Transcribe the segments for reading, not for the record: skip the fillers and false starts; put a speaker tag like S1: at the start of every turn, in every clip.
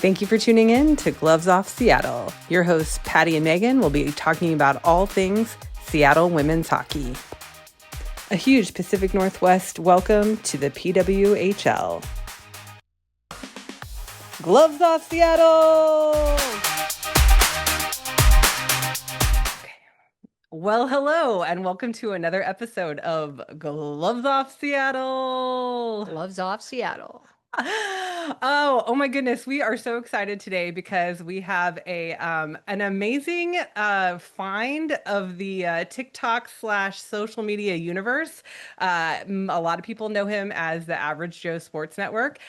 S1: Thank you for tuning in to Gloves Off Seattle. Your hosts, Patti and Meagan, will be talking about all things Seattle women's hockey. A huge Pacific Northwest welcome to the PWHL. Gloves Off Seattle! Okay. Well, hello, and welcome to another episode of Gloves Off Seattle.
S2: Gloves Off Seattle.
S1: Oh my goodness. We are so excited today because we have an amazing find of the TikTok / social media universe. A lot of people know him as the Average Joe Sports Network.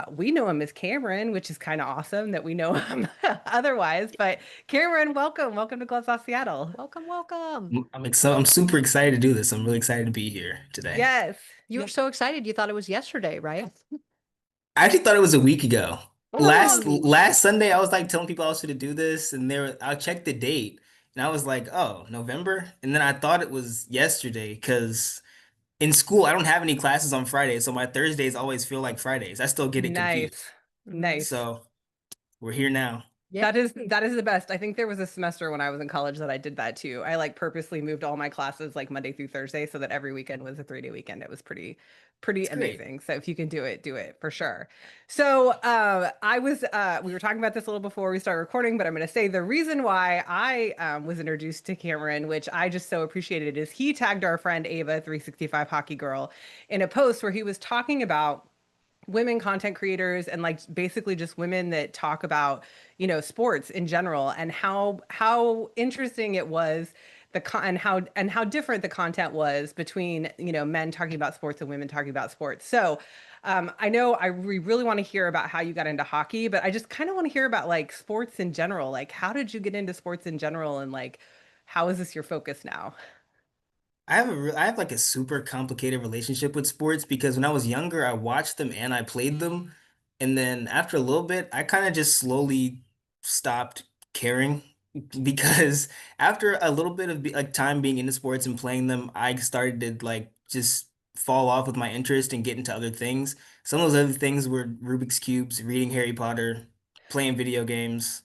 S1: We know him as Cameron, which is kind of awesome that we know him otherwise. But Cameron, welcome. Welcome to Gloves Off Seattle.
S2: Welcome.
S3: I'm super excited to do this. I'm really excited to be here today.
S1: Yes.
S2: You were so excited. You thought it was yesterday, right?
S3: I actually thought it was a week ago. Last
S2: Oh.
S3: last Sunday, I was like telling people I was going to do this, and I checked the date, and I was like, oh, November? And then I thought it was yesterday because in school I don't have any classes on Fridays, so my Thursdays always feel like Fridays. I still get it confused.
S1: Nice. Nice.
S3: So we're here now.
S1: That is the best. I think there was a semester when I was in college that I did that too. I like purposely moved all my classes like Monday through Thursday so that every weekend was a 3-day weekend. It was pretty
S3: It's great.
S1: amazing. So if you can do it for sure. So we were talking about this a little before we started recording, but I'm going to say the reason why I was introduced to Cameron, which I just so appreciated, is he tagged our friend Ava 365 Hockey Girl in a post where he was talking about women content creators and like basically just women that talk about, sports in general, and how interesting it was and how different the content was between, men talking about sports and women talking about sports. So I know we really want to hear about how you got into hockey, but I just kind of want to hear about like sports in general. Like, how did you get into sports in general, and like, how is this your focus now?
S3: I have like a super complicated relationship with sports because when I was younger, I watched them and I played them. And then after a little bit, I kind of just slowly stopped caring because after a little bit of like time being into sports and playing them, I started to like just fall off with my interest and get into other things. Some of those other things were Rubik's Cubes, reading Harry Potter, playing video games,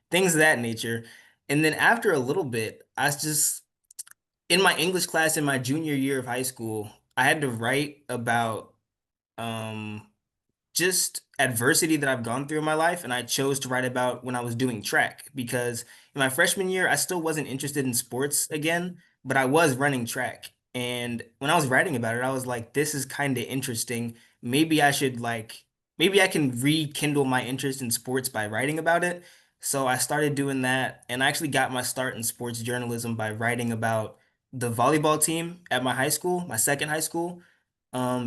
S3: things of that nature. And then after a little bit, I just in my English class in my junior year of high school, I had to write about um just adversity that I've gone through in my life, and I chose to write about when I was doing track because in my freshman year I still wasn't interested in sports again, but I was running track. And when I was writing about it, I was like, this is kind of interesting. Maybe I should maybe I can rekindle my interest in sports by writing about it. So I started doing that, and I actually got my start in sports journalism by writing about the volleyball team at my high school, my second high school,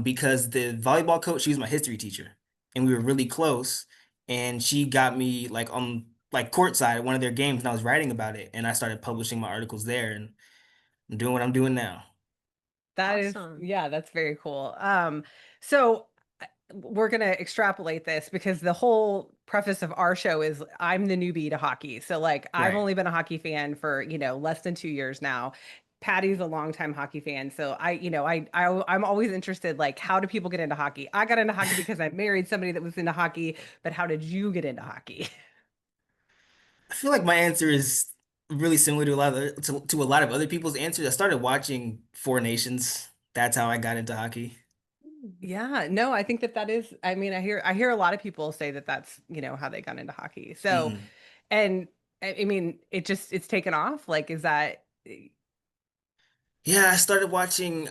S3: because the volleyball coach, she was my history teacher, and we were really close. And she got me like on like courtside at one of their games, and I was writing about it, and I started publishing my articles there, and I'm doing what I'm doing now.
S1: That is,
S2: Awesome.
S1: yeah, that's very cool. So we're gonna extrapolate this because the whole preface of our show is I'm the newbie to hockey. So like I've
S3: Right.
S1: only been a hockey fan for, less than 2 years now. Patty's a longtime hockey fan. So I'm always interested, like, how do people get into hockey? I got into hockey because I married somebody that was into hockey, but how did you get into hockey?
S3: I feel like my answer is really similar to a lot of other people's answers. I started watching Four Nations. That's how I got into hockey.
S1: Yeah, no, I think that is, I mean, I hear a lot of people say that that's, how they got into hockey. So,
S3: Mhm.
S1: and I mean, it's taken off. Like, is that,
S3: Yeah, I started watching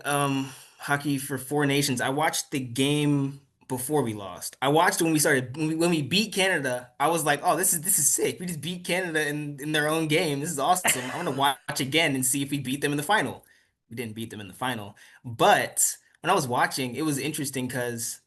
S3: hockey for Four Nations. I watched the game before we lost. I watched when we beat Canada. I was like, "Oh, this is sick. We just beat Canada in their own game. This is awesome. I'm gonna watch again and see if we beat them in the final." We didn't beat them in the final, but when I was watching, it was interesting because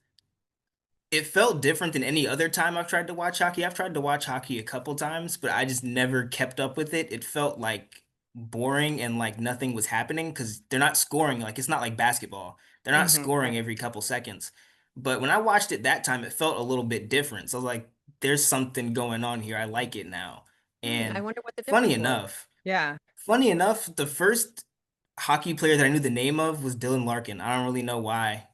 S3: it felt different than any other time I've tried to watch hockey. I've tried to watch hockey a couple times, but I just never kept up with it. It felt like boring and like nothing was happening because they're not scoring. Like it's not like basketball. They're not
S1: right.
S3: scoring every couple seconds. But when I watched it that time, it felt a little bit different. So I was like, there's something going on here. I like it now.
S2: I
S3: And
S2: wonder what the
S3: funny
S2: difference was.
S3: enough,
S1: Yeah.
S3: funny enough, the first hockey player that I knew the name of was Dylan Larkin. I don't really know why.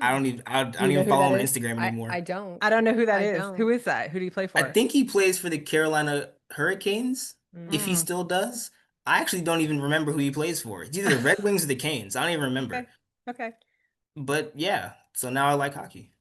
S2: Hmm.
S3: I
S1: Do you
S3: don't
S1: know
S3: even
S1: who
S3: follow
S1: that
S3: him on
S1: is?
S3: Instagram
S2: I
S3: anymore.
S2: don't.
S1: I don't know who that
S2: I
S1: is. Who
S2: don't.
S1: is that? Who do you play
S3: I
S1: for?
S3: think he plays for the Carolina Hurricanes, if he
S2: Mm.
S1: Mm,
S3: still does. I actually don't even remember who he plays for. It's either the Red Wings or the Canes. I don't even remember.
S1: okay. Okay.
S3: But yeah, so now I like hockey.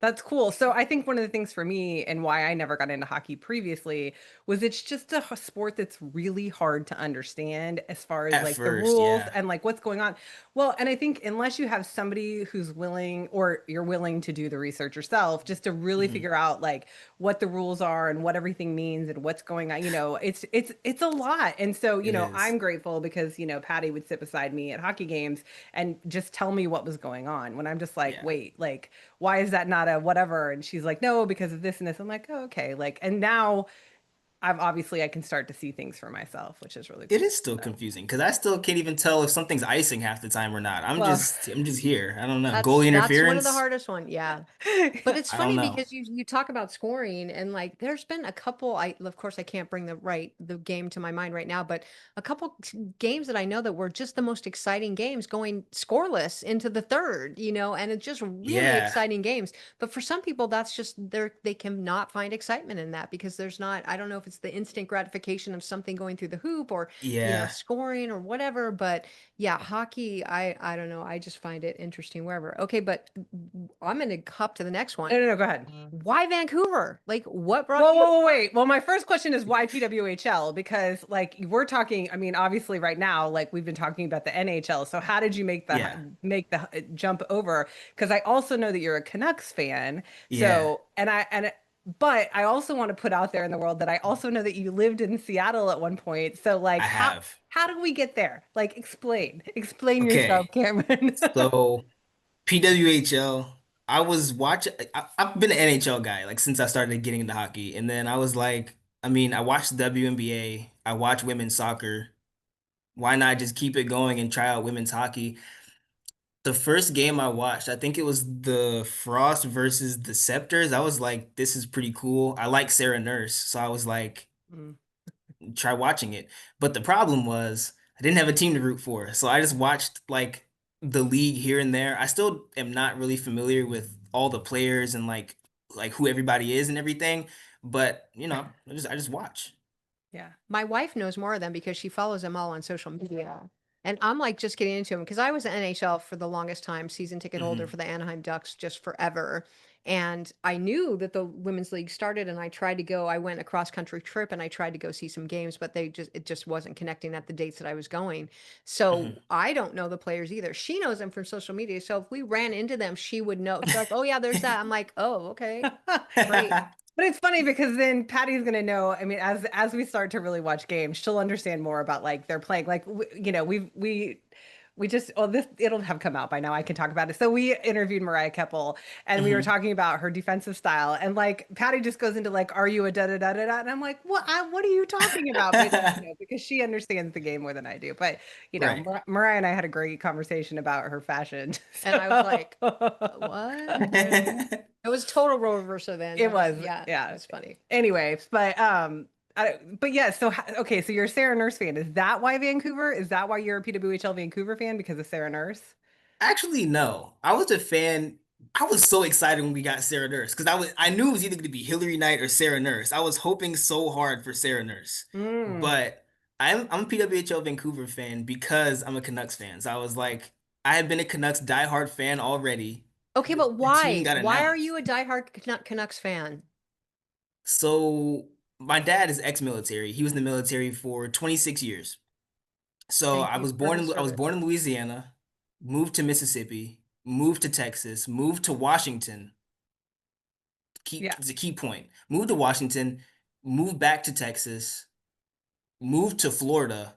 S1: That's cool. So I think one of the things for me and why I never got into hockey previously was it's just a sport that's really hard to understand as far as
S3: At
S1: like the
S3: first,
S1: rules
S3: yeah.
S1: and like what's going on. Well, and I think unless you have somebody who's willing or you're willing to do the research yourself just to really
S3: Hmm.
S1: figure out like what the rules are and what everything means and what's going on, it's a lot. And so,
S3: It
S1: I'm
S3: is.
S1: grateful because, Patty would sit beside me at hockey games and just tell me what was going on when I'm just like,
S3: Yeah.
S1: wait, like why is that not a whatever? And she's like, no, because of this and this. I'm like, oh, okay. Like, and now I can start to see things for myself, which is really
S3: It
S1: cool.
S3: is still
S1: So,
S3: confusing because I still can't even tell if something's icing half the time or not.
S1: well,
S3: I'm just here. I don't know. Goalie
S2: That's one of the
S3: interference?
S2: hardest one. Yeah. But it's
S3: I don't
S2: funny
S3: know.
S2: because you talk about scoring and like there's been a couple I of course I can't bring the game to my mind right now, but a couple games that I know that were just the most exciting games going scoreless into the third, and it's just really
S3: Yeah.
S2: exciting games. But for some people that's just they cannot find excitement in that because there's not I don't know if it's the instant gratification of something going through the hoop or
S3: Yeah.
S2: scoring or whatever, but yeah, hockey, I don't know. I just find it interesting wherever. Okay, but I'm gonna hop to the next one.
S1: no, no, no, go ahead.
S2: Why Vancouver? Like, what brought
S1: Whoa,
S2: you to
S1: whoa, whoa, wait. Well, my first question is why PWHL? Because like we're talking, I mean, obviously right now, like we've been talking about the NHL. So how did you
S3: Yeah.
S1: make the jump over? Because I also know that you're a Canucks fan.
S3: Yeah.
S1: So, but I also want to put out there in the world that I also know that you lived in Seattle at one point. So like
S3: I have.
S1: how do we get there? Like explain yourself,
S3: Okay.
S1: Cameron.
S3: So PWHL, I was watching, I've been an NHL guy like since I started getting into hockey. And then I was like, I mean, I watched the WNBA, I watch women's soccer. Why not just keep it going and try out women's hockey? The first game I watched, I think it was the Frost versus the Scepters. I was like, this is pretty cool. I like Sarah Nurse. So I was like,
S1: Mm,
S3: try watching it. But the problem was I didn't have a team to root for. So I just watched like the league here and there. I still am not really familiar with all the players and like who everybody is and everything. But I just watch.
S1: yeah.
S2: My wife knows more of them because she follows them all on social media. And I'm like just getting into them because I was an NHL for the longest time, season ticket holder
S3: Hmm.
S2: for the Anaheim Ducks just forever. And I knew that the women's league started and I tried to go, I went a cross country trip and I tried to go see some games, but it just wasn't connecting at the dates that I was going.
S3: Hmm.
S2: So I don't know the players either. She knows them from social media. So if we ran into them, she would know. She's like, oh yeah, there's that. I'm like, oh, okay, great.
S1: But it's funny because then Patty's gonna know. I mean, as we start to really watch games, she'll understand more about like they're playing. Like we just this it'll have come out by now. I can talk about it. So we interviewed Mariah Keppel and we were
S3: Hmm.
S1: talking about her defensive style. And like Patty just goes into like, "Are you a da da da da da?" And I'm like, What are you talking about?" But because she understands the game more than I do. But
S3: Right.
S1: Mariah and I had a great conversation about her fashion.
S2: And I was like,
S1: So
S2: what? It was total role reversal then.
S1: it was,
S2: Yeah, it
S1: yeah.
S2: was funny.
S1: Anyways, but yeah, so okay, so you're a Sarah Nurse fan. Is that why Vancouver? Is that why you're a PWHL Vancouver fan because of Sarah Nurse?
S3: Actually, no. I was a fan. I was so excited when we got Sarah Nurse because I knew it was either going to be Hillary Knight or Sarah Nurse. I was hoping so hard for Sarah Nurse,
S1: Mm.
S3: but I'm a PWHL Vancouver fan because I'm a Canucks fan. So I was like, I had been a Canucks diehard fan already.
S2: Okay, but
S3: The team
S2: why?
S3: got
S2: Why are you
S3: announced.
S2: a diehard Canucks fan?
S3: So my dad is ex-military. He was in the military for 26 years. So
S2: Thank you for the
S3: I was
S2: service.
S3: born in Louisiana, moved to Mississippi, moved to Texas, moved to Washington.
S1: Yeah.
S3: It's a key point. Moved to Washington, moved back to Texas, moved to Florida.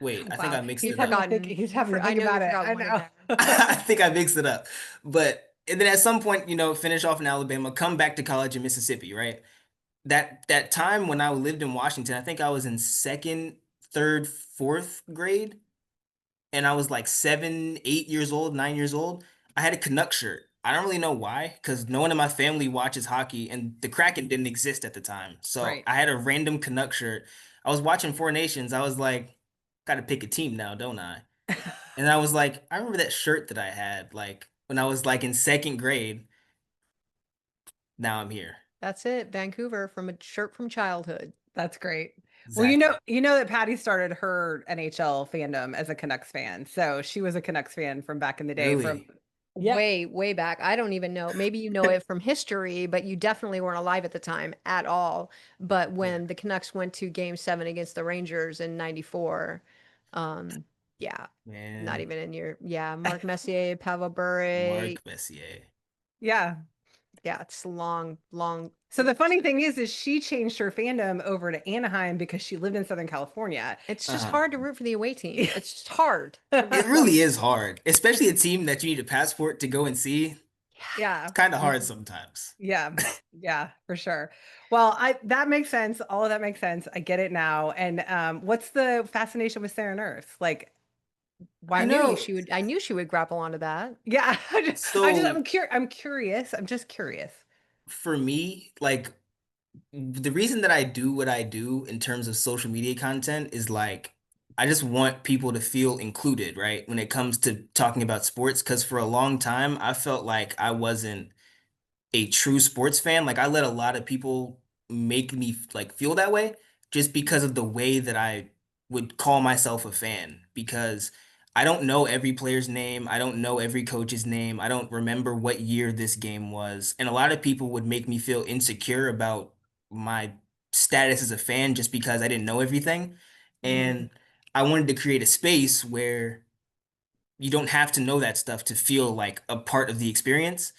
S3: Wait, I think
S2: Wow,
S3: I mixed
S1: He's
S2: you've
S3: it
S1: having to
S3: up.
S1: think.
S2: forgotten.
S1: He's having to
S2: I
S1: think
S2: know you
S1: about it.
S2: forgot
S1: I
S2: one in
S1: know.
S2: there.
S3: I think I mixed it up. But and then at some point, finish off in Alabama, come back to college in Mississippi, right? That time when I lived in Washington, I think I was in second, third, fourth grade. And I was like 7, 8 years old, 9 years old. I had a Canuck shirt. I don't really know why, because no one in my family watches hockey, and the Kraken didn't exist at the time. So
S1: Right.
S3: I had a random Canuck shirt. I was watching Four Nations. I was like, gotta pick a team now, don't I? And I was like, I remember that shirt that I had like when I was like in second grade. Now I'm here.
S2: That's it. Vancouver from a shirt from childhood.
S1: That's great. Well,
S3: Exactly.
S1: you know that Patty started her NHL fandom as a Canucks fan. So she was a Canucks fan from back in the day from
S3: Really?
S1: Yep.
S2: Way, way back. I don't even know. Maybe you know it from history, but you definitely weren't alive at the time at all. But
S3: Yeah.
S2: when the Canucks went to Game 7 against the Rangers in '94, um, yeah, not
S3: Man,
S2: even in your, yeah, Mark Messier, Pavel Bure.
S3: Mark Messier.
S1: Yeah.
S2: Yeah, it's long, long.
S1: So the funny thing is she changed her fandom over to Anaheim because she lived in Southern California.
S2: It's just
S3: Uh-huh.
S2: hard to root for the away team. It's just hard to
S3: It
S2: root for.
S3: really is hard, especially a team that you need a passport to go and see.
S1: Yeah.
S3: It's kind of hard
S2: Mhm.
S3: sometimes.
S1: Yeah. Yeah, for sure. Well, I that makes sense. All of that makes sense. I get it now. And what's the fascination with Sarah Nurse? Like,
S2: I
S3: You
S1: why?
S2: knew
S3: know,
S2: she would. I knew she would grapple onto that.
S1: Yeah,
S3: so
S1: I'm curious. I'm just curious.
S3: for me, like the reason that I do what I do in terms of social media content is like I just want people to feel included, right? When it comes to talking about sports, because for a long time I felt like I wasn't a true sports fan. Like I let a lot of people make me like feel that way just because of the way that I would call myself a fan because I don't know every player's name. I don't know every coach's name. I don't remember what year this game was. And a lot of people would make me feel insecure about my status as a fan just because I didn't know everything.
S1: Mm,
S3: And I wanted to create a space where you don't have to know that stuff to feel like a part of the experience.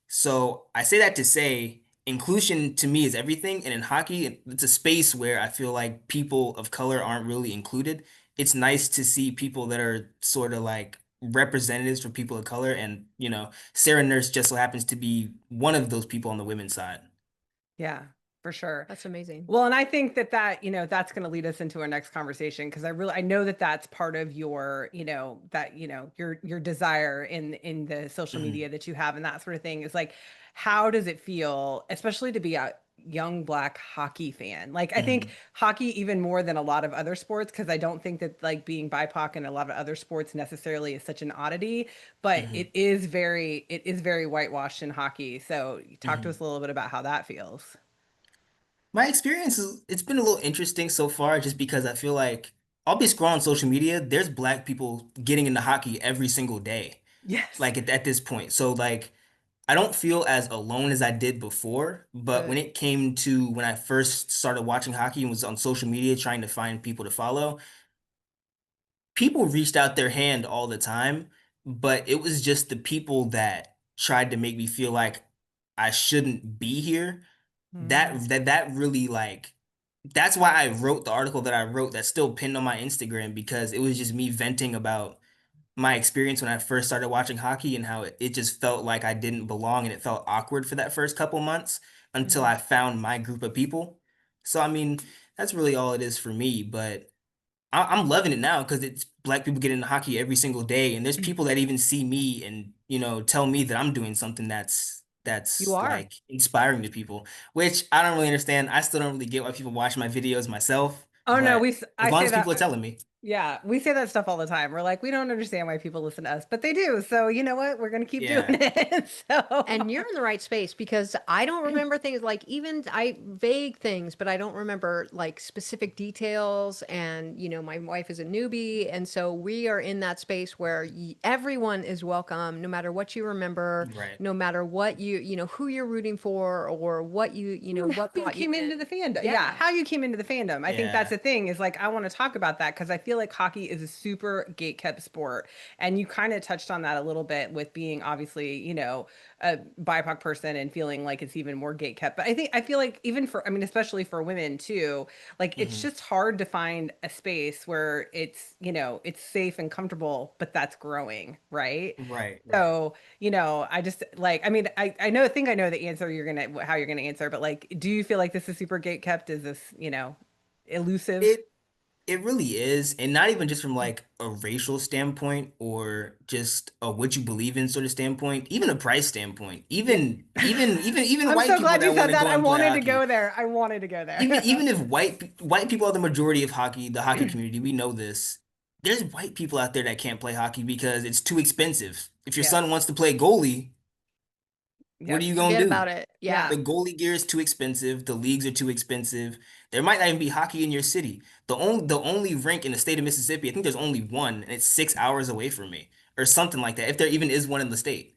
S3: So I say that to say inclusion to me is everything. And in hockey, it's a space where I feel like people of color aren't really included. It's nice to see people that are sort of like representatives for people of color. And, Sarah Nurse just so happens to be one of those people on the women's side.
S1: yeah, for sure.
S2: That's amazing.
S1: Well, and I think that's going to lead us into our next conversation because I know that that's part of your, your desire in the social
S3: Mhm,
S1: media that you have and that sort of thing is like, how does it feel, especially to be a young Black hockey fan? Like, I think
S3: mhm,
S1: hockey even more than a lot of other sports because I don't think that like being BIPOC in a lot of other sports necessarily is such an oddity, but
S3: mhm,
S1: it is very whitewashed in hockey. So, talk to
S3: mhm.
S1: us a little bit about how that feels.
S3: My experience is it's been a little interesting so far just because I feel like I'll be scrolling social media, there's black people getting into hockey every single day,
S1: Yes.
S3: like at this point. So like I don't feel as alone as I did before, but when
S2: Good.
S3: it came to when I first started watching hockey and was on social media trying to find people to follow, people reached out their hand all the time, but it was just the people that tried to make me feel like I shouldn't be here
S1: Mm,
S3: that really like that's why I wrote the article that I wrote that's still pinned on my Instagram because it was just me venting about my experience when I first started watching hockey and how it just felt like I didn't belong and it felt awkward for that first couple months until
S2: Mhm.
S3: I found my group of people. So I mean, that's really all it is for me, but I'm loving it now because it's black people get into hockey every single day, and there's people that even see me and tell me that I'm doing something
S2: You
S3: that's
S2: are.
S3: like inspiring to people, which I don't really understand. I still don't really get why people watch my videos myself,
S1: oh no,
S3: but as
S1: I
S3: long
S1: say
S3: as people are
S1: that.
S3: telling me,
S1: Yeah, we say that stuff all the time. We're like, we don't understand why people listen to us, but they do. So you know what? We're gonna keep doing
S3: yeah,
S1: it. So
S2: And you're in the right space because I don't remember things like even I vague things, but I don't remember like specific details. And, my wife is a newbie. And so we are in that space where everyone is welcome, no matter what you remember,
S3: right,
S2: no matter what who you're rooting for or what
S1: how
S2: what
S1: you
S2: brought you
S1: came into
S2: in.
S1: the fandom. Yeah,
S2: Yeah.
S1: how you came into the fandom. I think that's
S3: yeah,
S1: the thing is like I want to talk about that because I feel like hockey is a super gatekept sport. And you kind of touched on that a little bit with being obviously, a BIPOC person and feeling like it's even more gatekept. But I feel like even for I mean, especially for women too, like it's
S3: hmm
S1: just hard to find a space where it's safe and comfortable, but that's growing, right?
S3: right, right.
S1: So, I just like, I mean, I think I know the answer how you're gonna answer, but like, do you feel like this is super gate kept? Is this, elusive?
S3: It It really is, and not even just from like a racial standpoint or just a what you believe in sort of standpoint, even a price standpoint.
S1: Yeah.
S3: Even
S1: I'm
S3: white
S1: so
S3: people
S1: glad you
S3: that want
S1: said
S3: to
S1: that.
S3: go
S1: I
S3: and play
S1: wanted to
S3: hockey.
S1: go there. I wanted to go
S3: Even
S1: there.
S3: even if white people are the majority of hockey, the hockey community, we know this. there's white people out there that can't play hockey because it's too expensive. If your
S1: Yes.
S3: son wants to play goalie, what are
S1: Yep.
S3: you gonna
S2: Forget
S3: do?
S2: about it.
S1: Yeah.
S2: Yeah.
S3: The goalie gear is too expensive. The leagues are too expensive. There might not even be hockey in your city. The only rink in the state of Mississippi, I think there's only one, and it's 6 hours away from me, or something like that. If there even is one in the state.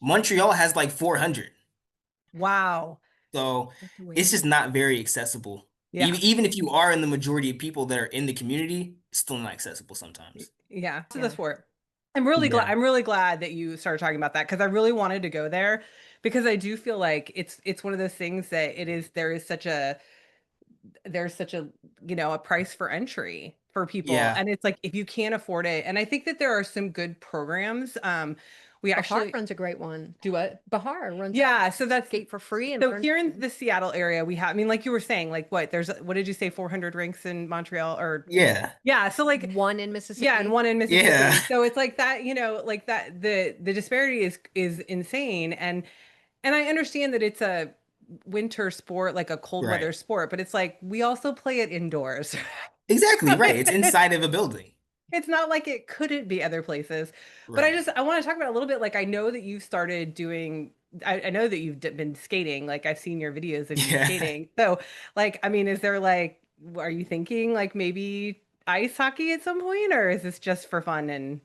S3: Montreal has like 400.
S1: Wow.
S3: So
S2: That's
S3: it's
S2: weird.
S3: just not very accessible.
S1: Yeah.
S3: Even if you are in the majority of people that are in the community, it's still not accessible sometimes.
S1: Yeah. To the
S2: Yeah.
S1: sport. I'm really glad.
S3: Yeah.
S1: I'm really glad that you started talking about that because I really wanted to go there because I do feel like it's one of those things that there's such a a price for entry for people,
S3: Yeah.
S1: and it's like if you can't afford it, and I think that there are some good programs. We
S2: Bahar
S1: actually
S2: runs a great one.
S1: do what?
S2: Bahar runs
S1: Yeah, so that's
S2: skate for free and
S1: so
S2: learn.
S1: here in the Seattle area, we have, I mean, like you were saying, like what did you say, 400 rinks in Montreal or
S3: Yeah.
S1: yeah, so like
S2: One in
S1: yeah, and
S2: Mississippi.
S1: one in
S3: Yeah.
S1: Mississippi. So it's like that, like that the disparity is insane. And I understand that it's a winter sport, like a cold weather
S3: Right.
S1: sport, but it's like we also play it indoors.
S3: Exactly. Right. It's inside of a building.
S1: It's not like it couldn't be other places. But
S3: Right.
S1: I want to talk about a little bit. Like I know that you started doing. I know that you've been skating. Like I've seen your videos of you
S3: Yeah.
S1: skating. So like, I mean, is there like, are you thinking like maybe ice hockey at some point, or is this just for fun and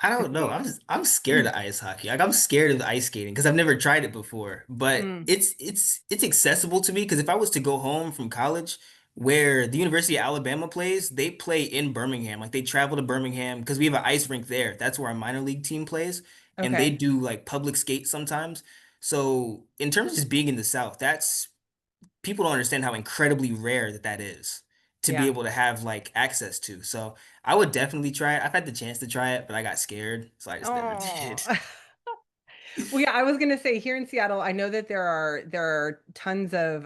S3: I
S1: to
S3: don't know.
S1: see?
S3: I'm scared of ice hockey. Like I'm scared of ice skating because I've never tried it before. But
S1: Mm,
S3: it's accessible to me because if I was to go home from college where the University of Alabama plays, they play in Birmingham. Like they travel to Birmingham because we have an ice rink there. That's where our minor league team plays, and they
S1: okay.
S3: do like public skate sometimes. So in terms of just being in the South, that's people don't understand how incredibly rare that is to be
S1: Yeah.
S3: able to have like access to. So I would definitely try it. I've had the chance to try it, but I got scared, so I just never
S1: Oh.
S3: did.
S1: Well, yeah, I was gonna say here in Seattle, I know that there are tons of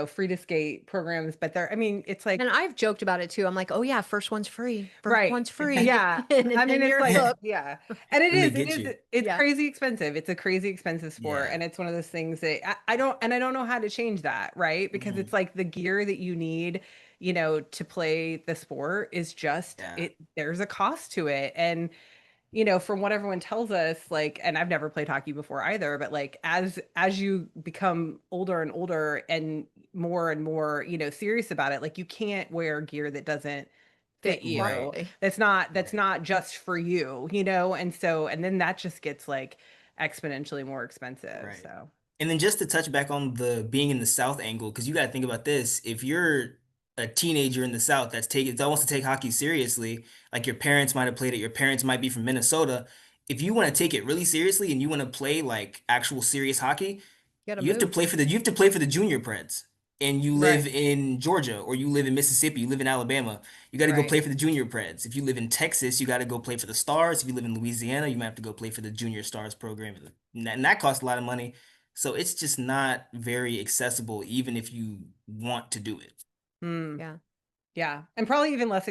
S1: free to skate programs, but I mean, it's
S2: And
S1: like
S2: I've joked about it too. I'm like, oh yeah, first one's free. First
S1: right.
S2: one's free.
S1: Yeah.
S2: And
S1: I mean,
S2: then
S1: it's
S2: you're
S1: like,
S2: hooked.
S1: yeah. And
S3: And they get you.
S1: it's
S2: Yeah.
S1: crazy expensive. It's a crazy expensive sport.
S3: Yeah.
S1: And it's one of those things that I don't know how to change that, right? Because
S3: Mhm.
S1: it's like the gear that you need, to play the sport is just
S3: Yeah.
S1: there's a cost to it. And from what everyone tells us, like, and I've never played hockey before either, but like as you become older and more, serious about it, like you can't wear gear that doesn't fit
S2: Fit you
S3: Right.
S1: you.
S2: properly.
S1: That's
S3: Right.
S1: not just for you, and then that just gets like exponentially more expensive.
S3: Right.
S1: So
S3: And then just to touch back on the being in the South angle, because you got to think about this. If you're a teenager in the South that wants to take hockey seriously, like your parents might have played it, your parents might be from Minnesota. If you want to take it really seriously and you want to play like actual serious hockey,
S2: You gotta
S3: you have to
S2: move.
S3: play for the you have to play for the junior Preds. And you live
S1: right,
S3: in Georgia or you live in Mississippi, you live in Alabama, you got to go
S1: right.
S3: play for the junior Preds. If you live in Texas, you got to go play for the Stars. If you live in Louisiana, you might have to go play for the Junior Stars program. And that costs a lot of money. So it's just not very accessible, even if you want to do it.
S1: Hmm.
S2: Yeah.
S1: Yeah, and probably even less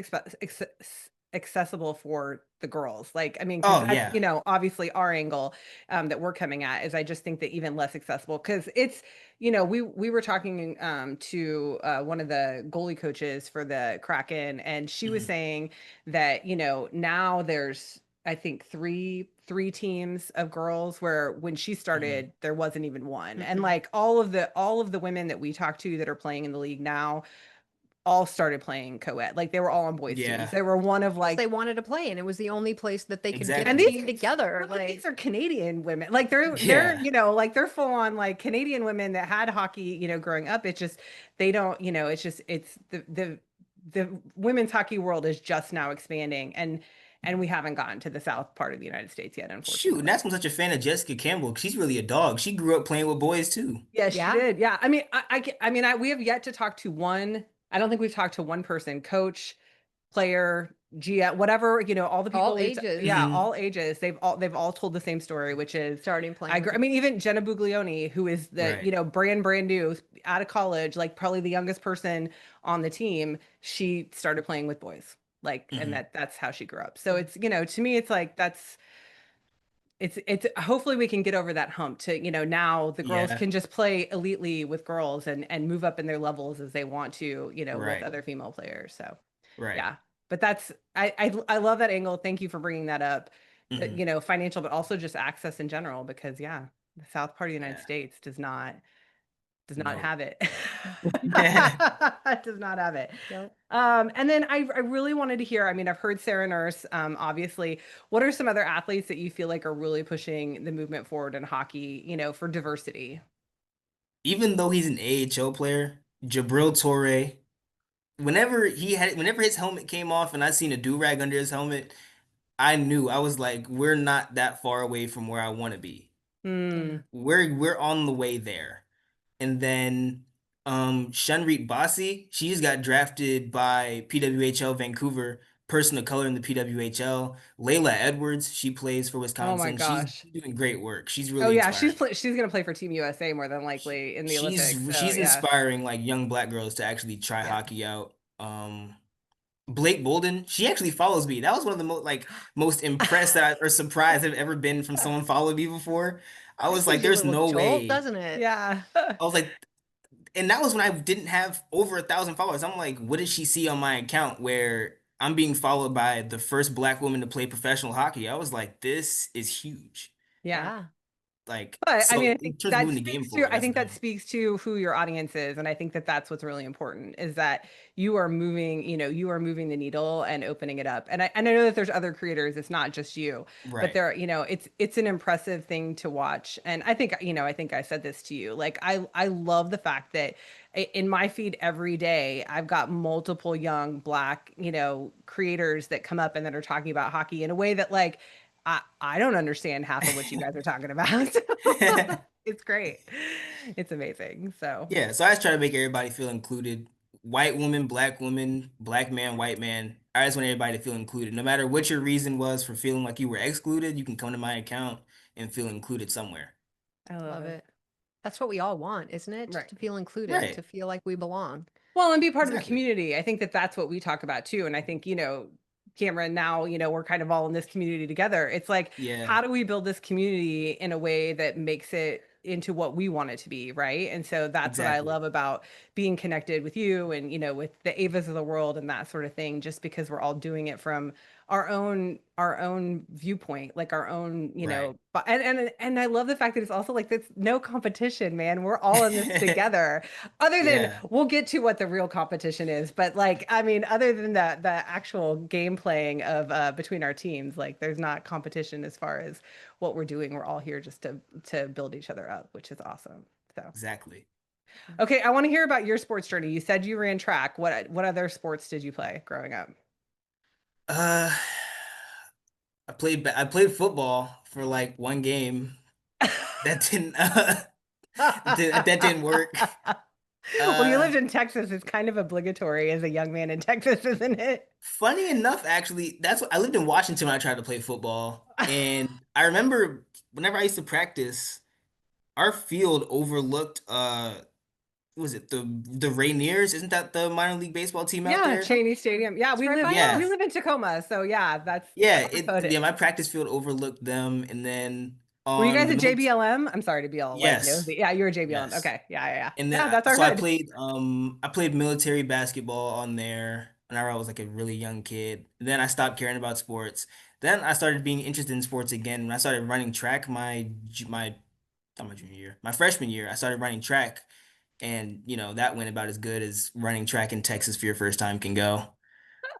S1: accessible for the girls. Like, I mean, because
S3: Oh
S1: that's,
S3: yeah.
S1: obviously our angle that we're coming at is I just think that even less accessible because it's, we were talking to one of the goalie coaches for the Kraken, and she was
S3: Mhm.
S1: saying that, now there's I think three teams of girls where when she
S3: Mhm.
S1: started there wasn't even one. And
S2: Mm-mm.
S1: like all of the women that we talked to that are playing in the league now all started playing co-ed. Like they were all on boys teams.
S3: Yeah,
S1: They were one of
S2: Because they
S1: like,
S2: wanted to play, and it was the only place that they could get a
S1: and
S3: exactly.
S2: team together.
S1: these
S2: Like,
S1: are Canadian women. Like they're,
S3: Yeah.
S1: like they're full on like Canadian women that had hockey, growing up. It's just they don't, it's just it's the women's hockey world is just now expanding and we haven't gotten to the south part of the United States yet,
S3: Shoot, and
S1: unfortunately.
S3: that's why I'm such a fan of Jessica Campbell. 'Cause she's really a dog. She grew up playing with boys too.
S1: Yeah, she
S2: yeah,
S1: did. Yeah. I mean, I mean, we have yet to talk to one. I don't think we've talked to one person, coach, player, GM, whatever, all the people
S2: all
S1: we've, yeah,
S2: ages
S3: Hmm.
S1: all ages, they've all told the same story, which is,
S2: starting
S1: I
S2: playing with
S1: agree.
S2: the
S1: I mean, even Jenna Buglioni, who is the,
S3: Right.
S1: brand new out of college, like probably the youngest person on the team, she started playing with boys. Like, and
S3: Hmm.
S1: that's how she grew up. So it's, to me, it's like, it's hopefully we can get over that hump to, now the girls
S3: Yeah.
S1: can just play elitely with girls and move up in their levels as they want to, with
S3: Right.
S1: other female players. So
S3: Right.
S1: yeah. But I love that angle. Thank you for bringing that up.
S3: Hmm.
S1: Financial, but also just access in general, because yeah, the South part of the United
S3: Yeah.
S1: States does not
S3: No.
S1: have it.
S3: Yeah.
S1: Does not have it.
S2: Yep.
S1: And then I really wanted to hear, I mean, I've heard Sarah Nurse, obviously. What are some other athletes that you feel like are really pushing the movement forward in hockey, for diversity?
S3: Even though he's an AHL player, Jabril Torre, whenever his helmet came off and I seen a do-rag under his helmet, I knew I was like, we're not that far away from where I want to be.
S2: Yeah.
S1: Hmm.
S3: We're on the way there. And then Shanrit Basi, she just got drafted by PWHL Vancouver, person of color in the PWHL. Layla Edwards, she plays for
S1: Oh my
S3: Wisconsin. She's
S1: gosh.
S3: doing great work. She's
S1: Oh
S3: really
S1: yeah,
S3: inspiring.
S1: she's gonna play for Team USA more than likely in the
S3: She's
S1: Olympics. So
S3: she's
S1: yeah,
S3: inspiring like young black girls to actually try
S1: yeah.
S3: hockey out. Blake Bolden, she actually follows me. That was one of the most impressed that or surprised I've ever been from someone followed me before. I
S2: That
S3: was
S2: gives
S3: like,
S2: you a
S3: there's
S2: little
S3: no
S2: jolt,
S3: way.
S2: doesn't it?
S1: Yeah.
S3: I was like, and that was when I didn't have over 1,000 followers. I'm like, what did she see on my account where I'm being followed by the first black woman to play professional hockey? I was like, this is huge.
S1: Yeah.
S2: Yeah.
S3: Like,
S1: But I
S3: so
S1: mean, I
S3: in
S1: think
S3: terms of
S1: that
S3: moving the game
S1: speaks to
S3: forward,
S1: I
S3: that's
S1: think that
S3: amazing.
S1: speaks to who your audience is, and I think that that's what's really important is that you are moving the needle and opening it up. And I know that there's other creators, it's not just you, but
S3: Right.
S1: it's an impressive thing to watch. And I think I said this to you. Like I love the fact that in my feed every day, I've got multiple young black, creators that come up and that are talking about hockey in a way that like I don't understand half of what you guys are talking about. It's great. It's amazing. So,
S3: Yeah, so I just try to make everybody feel included. White woman, black man, white man. I just want everybody to feel included. No matter what your reason was for feeling like you were excluded, you can come to my account and feel included somewhere.
S1: I love
S2: Love
S1: it.
S2: it. That's what we all want, isn't it? Just
S1: Right.
S2: to feel included, to
S3: Right.
S2: feel like we belong.
S1: Well, and be part of the
S3: Exactly.
S1: community. I think that that's what we talk about too. And I think, Cameron, now, we're kind of all in this community together. It's like,
S3: Yeah,
S1: how do we build this community in a way that makes it into what we want it to be, right? And so that's what I
S3: exactly.
S1: love about being connected with you and, with the Avas of the world and that sort of thing, just because we're all doing it from our own viewpoint, like our own,
S3: Right.
S1: but and I love the fact that it's also like there's no competition, man. We're all in this together. Other than
S3: Yeah,
S1: we'll get to what the real competition is, but like I mean, other than the actual game playing of between our teams, like there's not competition as far as what we're doing. We're all here just to build each other up, which is awesome. So,
S3: exactly.
S1: okay, I want to hear about your sports journey. You said you ran track. What other sports did you play growing up?
S3: Uh, I played football for like one game. That didn't that didn't work.
S1: Well, you
S3: Uh,
S1: lived in Texas. It's kind of obligatory as a young man in Texas, isn't it?
S3: Funny enough, actually, that's what I lived in Washington when I tried to play football. And I remember whenever I used to practice, our field overlooked what was it the Rainiers? Isn't that the minor league baseball team out
S1: Yeah,
S3: there?
S1: Cheney Stadium. Yeah,
S2: It's
S1: we
S2: right
S1: live
S2: by
S1: we
S3: Yeah.
S2: us.
S1: live in Tacoma, so yeah, that's
S3: Yeah,
S1: our
S3: yeah,
S1: footage.
S3: my practice field overlooked them and then
S1: Were you
S3: on
S1: guys
S3: the
S1: at
S3: middle
S1: JBLM? I'm sorry to be all like
S3: yes.
S1: nosy. Yeah, you were JBLM.
S3: Yes.
S1: Okay, yeah, yeah, yeah.
S3: And then
S1: Yeah, that's our
S3: so
S1: hood.
S3: I played military basketball on there whenever I was like a really young kid. Then I stopped caring about sports. Then I started being interested in sports again when I started running track not my junior year, my freshman year. I started running track and that went about as good as running track in Texas for your first time can go.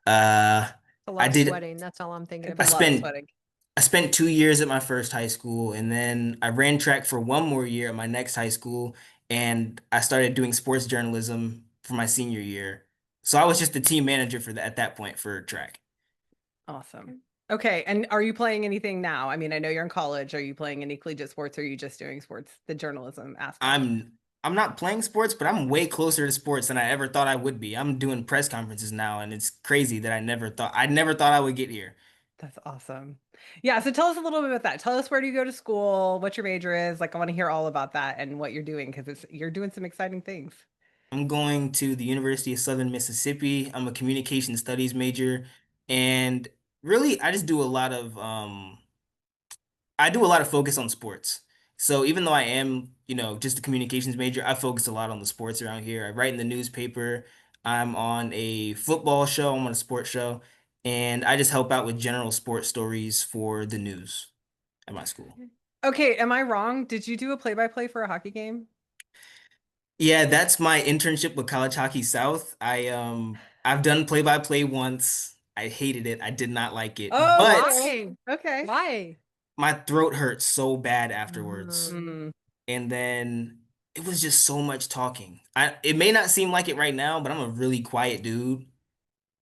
S3: Uh
S2: A
S3: I
S2: lot of
S3: did
S2: sweating. That's all I'm thinking
S1: It's a
S3: I
S2: about.
S1: lot of
S3: spent
S1: sweating.
S3: I spent 2 years at my first high school, and then I ran track for one more year at my next high school, and I started doing sports journalism for my senior year. So I was just the team manager for that at that point for track.
S1: Awesome. Okay, and are you playing anything now? I mean, I know you're in college. Are you playing any collegiate sports, or are you just doing sports, the journalism aspect?
S3: I'm not playing sports, but I'm way closer to sports than I ever thought I would be. I'm doing press conferences now, and it's crazy that I never thought I would get here.
S1: That's awesome. Yeah, so tell us a little bit about that. Tell us, where do you go to school, what your major is. Like I want to hear all about that and what you're doing because it's you're doing some exciting things.
S3: I'm going to the University of Southern Mississippi. I'm a communication studies major, and really, I do a lot of focus on sports. So even though I am, just a communications major, I focus a lot on the sports around here. I write in the newspaper. I'm on a football show. I'm on a sports show. and I just help out with general sports stories for the news at my school.
S1: Okay, am I wrong? Did you do a play-by-play for a hockey game?
S3: Yeah, that's my internship with College Hockey South. I've done play-by-play once. I hated it. I did not like it.
S1: Oh,
S3: But
S1: okay.
S2: Why?
S1: Okay.
S2: Why?
S3: my throat hurt so bad afterwards.
S2: Um,
S1: Mm,
S3: And then it was just so much talking. It may not seem like it right now, but I'm a really quiet dude.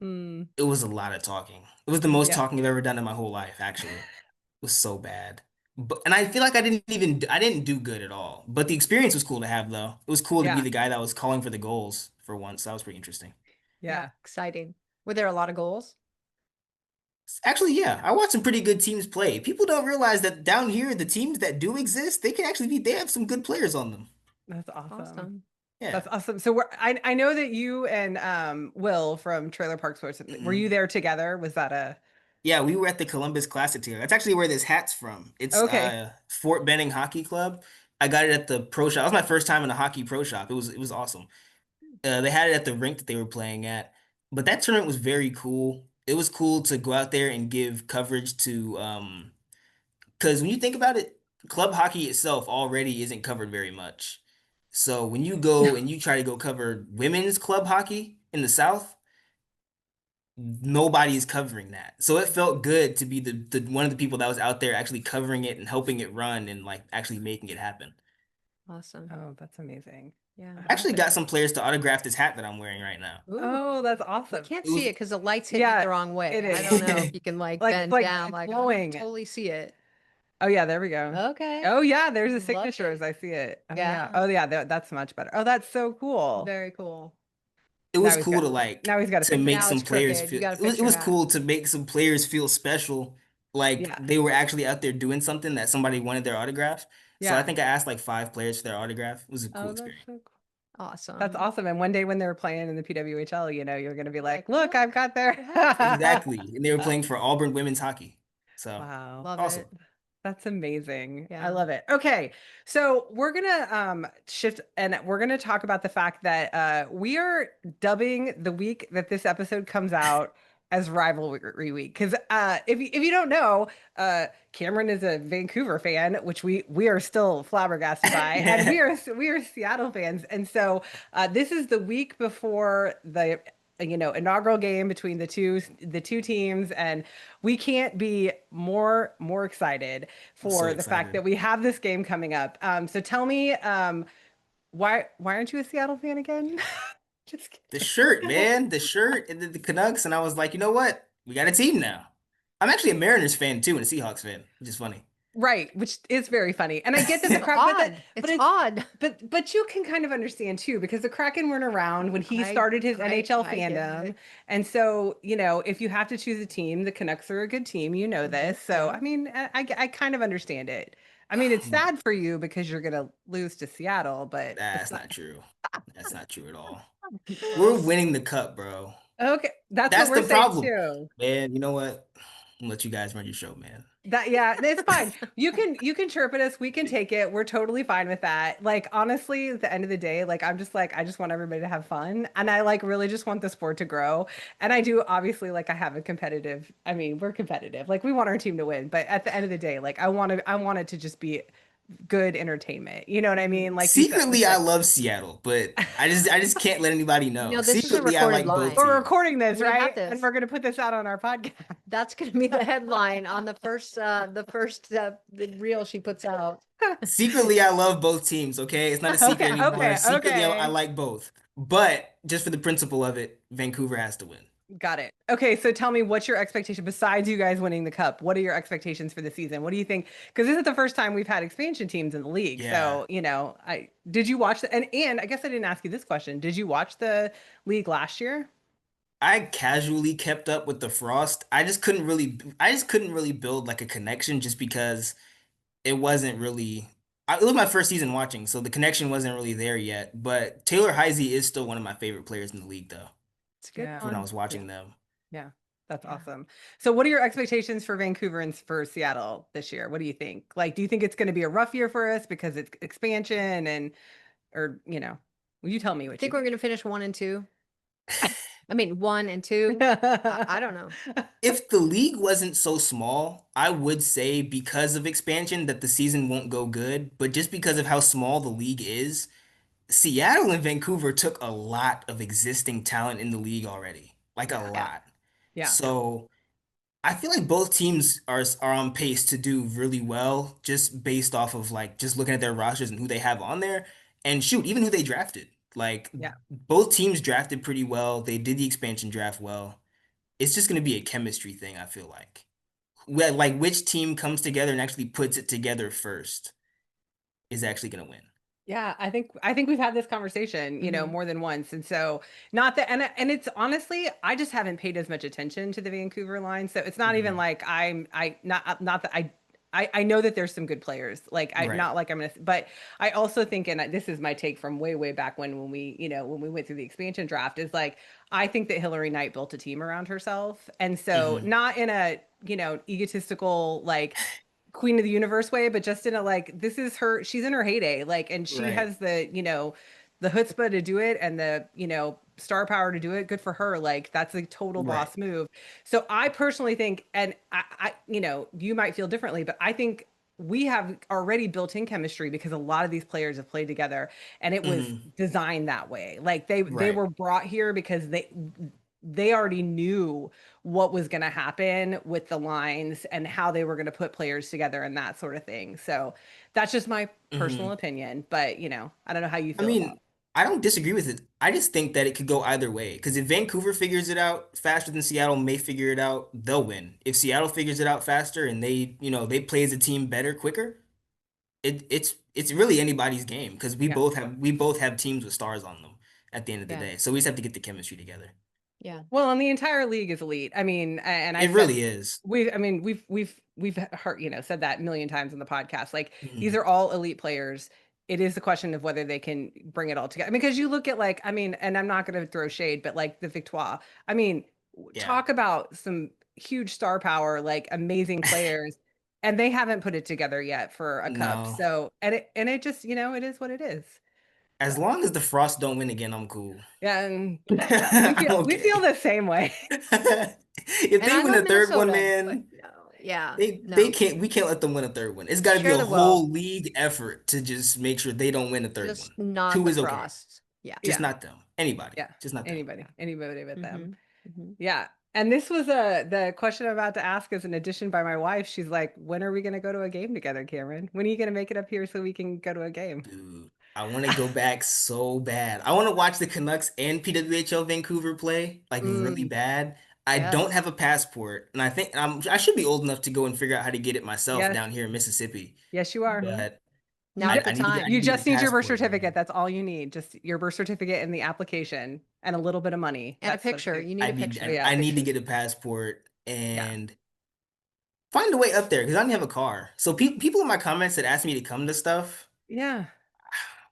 S1: mm,
S3: It was a lot of talking. It was the most
S1: yeah.
S3: talking I've ever done in my whole life, actually. It was so bad. But and I feel like I didn't do good at all. But the experience was cool to have though. It was cool to be
S1: Yeah.
S3: the guy that was calling for the goals for once. That was pretty interesting.
S2: yeah,
S1: Yeah.
S2: exciting. Were there a lot of goals?
S3: Actually, yeah, I watched some pretty good teams play. People don't realize that down here, the teams that do exist, they can actually be, they have some good players on them.
S1: That's awesome.
S2: Awesome.
S3: Yeah.
S1: That's awesome. So I know that you and Will from Trailer Park Sports, were you
S3: Mhm.
S1: there together? Was that a
S3: Yeah, we were at the Columbus Classic together. That's actually where this hat's from. It's
S1: okay.
S3: Fort Benning Hockey Club. I got it at the pro shop. That was my first time in a hockey pro shop. It was awesome. They had it at the rink that they were playing at. But that tournament was very cool. It was cool to go out there and give coverage to because when you think about it, club hockey itself already isn't covered very much. So when you go and you try to go cover women's club hockey in the South, nobody's covering that. So it felt good to be the one of the people that was out there actually covering it and helping it run and like actually making it happen.
S2: Awesome.
S1: Oh, that's amazing.
S2: Yeah.
S3: I
S1: I love
S3: actually got
S1: it.
S3: some players to autograph this hat that I'm wearing right now.
S2: Ooh,
S1: Oh, that's
S2: we
S1: awesome.
S2: can't
S3: It
S2: see
S3: was
S2: it because the light's hitting it
S1: Yeah,
S2: the wrong way.
S1: it
S2: I don't know if
S1: is.
S2: you can like
S1: Like
S2: bend
S1: like
S2: down.
S1: it's
S2: Like I can
S1: glowing.
S2: totally see it.
S1: Oh yeah, there we go.
S2: Okay.
S1: Oh yeah, there's the
S2: Love
S1: signatures.
S2: it.
S1: I see it. Oh yeah.
S2: Yeah.
S1: Oh yeah, that's much better. Oh, that's so cool.
S2: Very cool.
S3: It was cool to like
S1: Now he's got to
S3: to
S1: fix it.
S3: make
S2: Now
S3: some
S2: it's
S3: players
S2: crooked. You
S3: feel
S2: got to fix
S3: it
S2: your
S3: was
S2: hat.
S3: cool to make some players feel special, like
S1: Yeah.
S3: they were actually out there doing something that somebody wanted their autograph. So I
S1: Yeah.
S3: think I asked like 5 players for their autograph. It was a cool
S1: Oh, that's
S3: experience.
S1: so cool. That's
S2: Awesome.
S1: awesome. And one day when they're playing in the PWHL, you're going to be like,
S2: Like,
S1: look,
S2: look,
S1: I've got their.
S2: I have it.
S3: Exactly. And they were playing for Auburn women's hockey. So
S1: Wow.
S2: Love
S3: awesome.
S2: it.
S1: That's amazing. I
S2: Yeah.
S1: love it. Okay. So we're gonna shift and we're gonna talk about the fact that we are dubbing the week that this episode comes out as rivalry week. Because if you don't know, Cameron is a Vancouver fan, which we are still flabbergasted by, and we are Seattle fans. And so this is the week before the inaugural game between the two teams, and we can't be more excited
S3: I'm so
S1: for the fact
S3: excited.
S1: that we have this game coming up. So tell me, why aren't you a Seattle fan again? Just
S3: The
S1: kidding.
S3: shirt, man. The shirt and the Canucks. And I was like, you know what? We got a team now. I'm actually a Mariners fan too and a Seahawks fan, which is funny.
S1: Right, which is very funny, and I get that the
S2: It's
S1: crowd,
S2: odd.
S1: but
S2: It's
S1: it's
S2: odd.
S1: but you can kind of understand too because the Kraken weren't around when he
S2: I
S1: started his NHL
S2: I get
S1: fandom,
S2: it.
S1: and so if you have to choose a team, the Canucks are a good team, this. So
S2: Yeah.
S1: I mean, I kind of understand it. I mean, it's sad for you because you're gonna lose to Seattle, but it's
S3: That's
S1: not
S3: not true. That's not true at all. We're
S2: Well,
S3: winning the cup, bro.
S1: okay. That's what
S3: That's
S1: we're
S3: the
S1: saying
S3: problem.
S1: too.
S3: Man, you know what? I'll let you guys run your show, man.
S1: That yeah, it's fine. You can chirp at us. We can take it. We're totally fine with that. Like honestly, at the end of the day, like I'm just like I just want everybody to have fun, and I like really just want the sport to grow. And I do obviously like I have a competitive. I mean, we're competitive. Like we want our team to win, but at the end of the day, like I want it to just be good entertainment. You know what I
S2: mhm.
S1: mean? Like you said,
S3: Secretly,
S1: just
S3: I
S1: like
S3: love Seattle, but I just can't let anybody know.
S2: This is a
S3: Secretly, I
S2: recorded
S3: like both
S2: line.
S1: we're
S3: teams.
S1: recording this,
S2: We have
S1: right? And
S2: this.
S1: we're gonna put this out on our podcast.
S2: That's going to be the headline on the reel she puts out.
S3: Secretly, I love both teams, okay? It's not a secret
S1: Okay,
S3: anymore.
S1: okay,
S3: Secretly, I
S1: okay.
S3: like both. But just for the principle of it, Vancouver has to win.
S1: Got it. Okay, so tell me what's your expectation besides you guys winning the cup? What are your expectations for the season? What do you think? Because this is the first time we've had expansion teams in the league.
S3: Yeah.
S1: So, I did you watch and I guess I didn't ask you this question. Did you watch the league last year?
S3: I casually kept up with the Frost. I just couldn't really build like a connection just because it wasn't really it was my first season watching, so the connection wasn't really there yet. But Taylor Heisey is still one of my favorite players in the league though,
S2: It's a good
S1: Yeah.
S3: when I
S2: one.
S3: was
S1: Yeah.
S3: watching them.
S1: Yeah. That's
S2: Yeah.
S1: awesome. So, what are your expectations for Vancouver and for Seattle this year? What do you think? Like, do you think it's going to be a rough year for us because it's expansion or, will you tell me
S2: I
S1: what you
S2: think we're
S1: think?
S2: going to finish 1 and 2. I mean, one and two. I don't know.
S3: If the league wasn't so small, I would say because of expansion that the season won't go good. But just because of how small the league is, Seattle and Vancouver took a lot of existing talent in the league already, like a
S1: Yeah.
S2: Yeah.
S3: lot.
S1: Yeah.
S3: So I feel like both teams are on pace to do really well just based off of like just looking at their rosters and who they have on there. And shoot, even who they drafted. Like
S1: Yeah.
S3: both teams drafted pretty well. They did the expansion draft well. It's just going to be a chemistry thing, I feel like. Like which team comes together and actually puts it together first is actually going to win.
S1: Yeah, I think we've had this conversation,
S2: Hmm.
S1: more than once. And so not that and it's honestly, I just haven't paid as much attention to the Vancouver line. So it's not even
S3: Mhm.
S1: like not that I know that there's some good players. Like I
S3: Right.
S1: not like I'm gonna but I also think, and this is my take from way, way back when when we went through the expansion draft, is like I think that Hillary Knight built a team around herself. And so
S3: Hmm.
S1: not in a, egotistical like queen of the universe way, but just in a like, this is her, she's in her heyday, like, and she
S3: Right.
S1: has the chutzpah to do it and the, star power to do it. Good for her. Like, that's a total
S3: Right.
S1: boss move. So I personally think, and you might feel differently, but I think we have already built in chemistry because a lot of these players have played together and it was
S3: Hmm.
S1: designed that way. Like they
S3: Right.
S1: were brought here because they already knew what was going to happen with the lines and how they were going to put players together and that sort of thing. So that's just my personal
S3: Hmm.
S1: opinion, but I don't know how you
S3: I
S1: feel about
S3: mean, I don't disagree with it. I just think that it could go either way. Because if Vancouver figures it out faster than Seattle may figure it out, they'll win. If Seattle figures it out faster and they play as a team better quicker, it's really anybody's game because
S1: it. Yeah.
S3: we both have teams with stars on them at the end of the
S2: Yeah.
S3: day. So we just have to get the chemistry together.
S2: Yeah.
S1: Well, and the entire league is elite. I mean, and I
S3: It
S1: said
S3: really is.
S1: I mean, we've heard, said that a million times in the podcast. Like these
S3: Mhm.
S1: are all elite players. It is the question of whether they can bring it all together. I mean, because you look at like, I mean, and I'm not going to throw shade, but like the Victoire. I mean,
S3: Yeah.
S1: talk about some huge star power, like amazing players, and they haven't put it together yet for a cup.
S3: No.
S1: So, and it just, it is what it is.
S3: As
S1: So,
S3: long as the Frost don't win again, I'm cool.
S1: yeah, and
S3: I'm
S1: we feel
S3: okay.
S1: the same way.
S3: If
S2: And
S3: they
S2: I
S3: win
S2: love
S3: a third one,
S2: Minnesota, but
S3: man,
S2: no. Yeah.
S3: they
S2: No.
S3: can't we can't let them win a third one. It's got to be
S2: Share
S3: a
S2: the wealth,
S3: whole league effort to just make sure they don't win a third one.
S2: just not
S3: Two
S2: the
S3: is okay.
S2: frost. Yeah.
S3: Just
S1: Yeah.
S3: not them. Anybody.
S1: Yeah.
S3: Just not them.
S1: Anybody but them.
S2: Mm-hmm. Mm-hmm.
S1: Yeah. And this was the question I'm about to ask as an addition by my wife. She's like, when are we going to go to a game together, Cameron? When are you going to make it up here so we can go to a game?
S3: Dude, I want to go back so bad. I want to watch the Canucks and PWHL Vancouver play like really
S1: Mm,
S3: bad. I don't
S2: Yes.
S3: have a passport, and I think I should be old enough to go and figure out how to get it myself
S1: yes.
S3: down here in Mississippi.
S1: Yes, you are.
S2: Mm-hmm.
S3: But
S2: Now's the
S3: I
S2: time.
S3: need
S1: You
S3: to get the
S1: just need your birth
S3: passport,
S1: certificate.
S3: man.
S1: That's all you need. Just your birth certificate and the application and a little bit of money.
S2: And a
S1: That's
S2: picture.
S1: it.
S2: You need a picture.
S1: Yeah,
S3: I need to
S1: pictures.
S3: get a passport
S1: Yeah.
S3: and find a way up there because I don't have a car. So people in my comments that asked me to come to stuff,
S1: Yeah.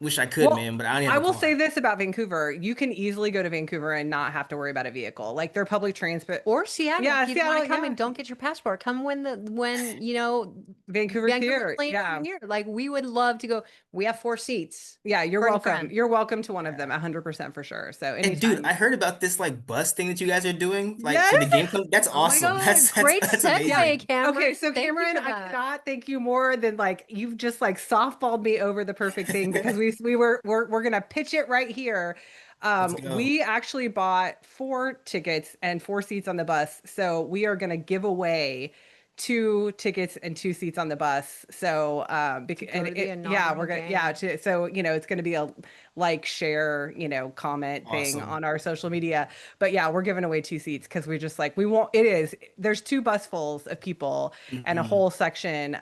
S3: wish I could,
S1: Well,
S3: man, but I don't have
S1: I
S3: a
S1: will say
S3: car.
S1: this about Vancouver. You can easily go to Vancouver and not have to worry about a vehicle. Like their public transport.
S2: Or Seattle.
S1: Yeah,
S2: If you want
S1: Seattle.
S2: to come
S1: Yeah.
S2: and don't get your passport, come when
S1: Vancouver's
S2: Vancouver's
S1: here.
S2: playing
S1: Yeah.
S2: over here. Like we would love to go. We have 4 seats.
S1: Yeah, you're
S2: Bring a
S1: welcome.
S2: friend.
S1: You're welcome to one of them,
S3: Yeah.
S1: 100% for sure. So
S3: And dude, I
S1: anytime.
S3: heard about this like bus thing that you guys are doing, like for the
S1: Yes.
S3: game. That's
S2: Oh my
S3: awesome.
S2: God. Great
S3: That's
S1: Yeah.
S3: amazing.
S2: segue, Cameron.
S1: Okay, so
S2: Thank you
S1: Cameron,
S2: for
S1: I
S2: that.
S1: cannot thank you more than like you've just like softballed me over the perfect thing because we're gonna pitch it right here.
S3: Let's go.
S1: We actually bought 4 tickets and 4 seats on the bus, so we are gonna give away 2 tickets and 2 seats on the bus. So
S2: To
S1: because
S2: go to the
S1: yeah, we're
S2: inaugural
S1: gonna
S2: game.
S1: so it's gonna be a like share comment thing
S3: Awesome.
S1: on our social media. But yeah, we're giving away 2 seats because we're just like we won't. There's 2 busfuls of people and a
S3: Hmm.
S1: whole section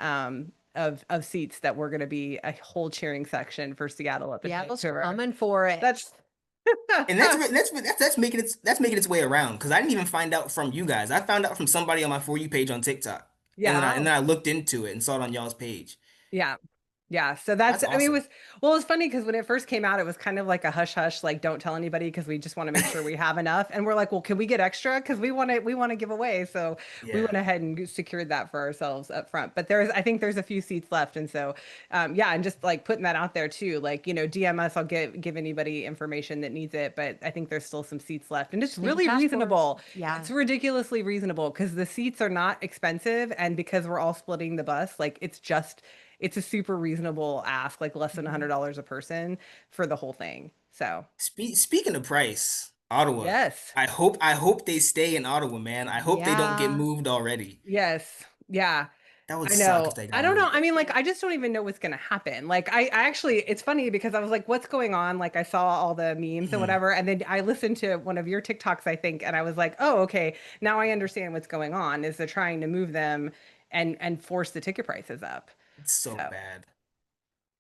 S1: of seats that we're gonna be a whole cheering section for Seattle up in
S2: Seattle's
S1: Vancouver.
S2: coming for it.
S1: That's
S3: And that's that's making its way around because I didn't even find out from you guys. I found out from somebody on my For You page on TikTok,
S1: yeah,
S3: and
S2: Wow.
S3: then I looked into it and saw it on y'all's page.
S1: yeah. Yeah, so that's,
S3: That's
S1: I mean, it
S3: awesome.
S1: was, well, it was funny because when it first came out, it was kind of like a hush hush, like don't tell anybody because we just want to make sure we have enough. And we're like, well, can we get extra? Because we want to give away. So we went
S3: Yeah.
S1: ahead and secured that for ourselves up front. But there's, I think there's a few seats left. And so, yeah, and just like putting that out there too, like, DM us, I'll give anybody information that needs it. But I think there's still some seats left. And it's
S2: Sneak a
S1: really
S2: passport.
S1: reasonable.
S2: Yeah.
S1: It's ridiculously reasonable because the seats are not expensive. And because we're all splitting the bus, like it's a super reasonable ask, like less than
S2: Mhm.
S1: $100 a person for the whole thing. So,
S3: Speaking of price, Ottawa.
S1: yes.
S3: I hope they stay in Ottawa, man. I hope they don't get
S2: Yeah.
S3: moved already.
S1: Yes. Yeah.
S3: That would
S1: I
S3: suck if
S1: know.
S3: they
S1: I
S3: got
S1: don't know.
S3: moved.
S1: I mean, like, I just don't even know what's going to happen. Like, I actually, it's funny because I was like, what's going on? Like, I saw all the memes and
S3: Mhm.
S1: whatever. And then I listened to one of your TikToks, I think, and I was like, oh, okay. Now I understand what's going on is they're trying to move them and force the ticket prices up.
S3: It's so
S1: So,
S3: bad.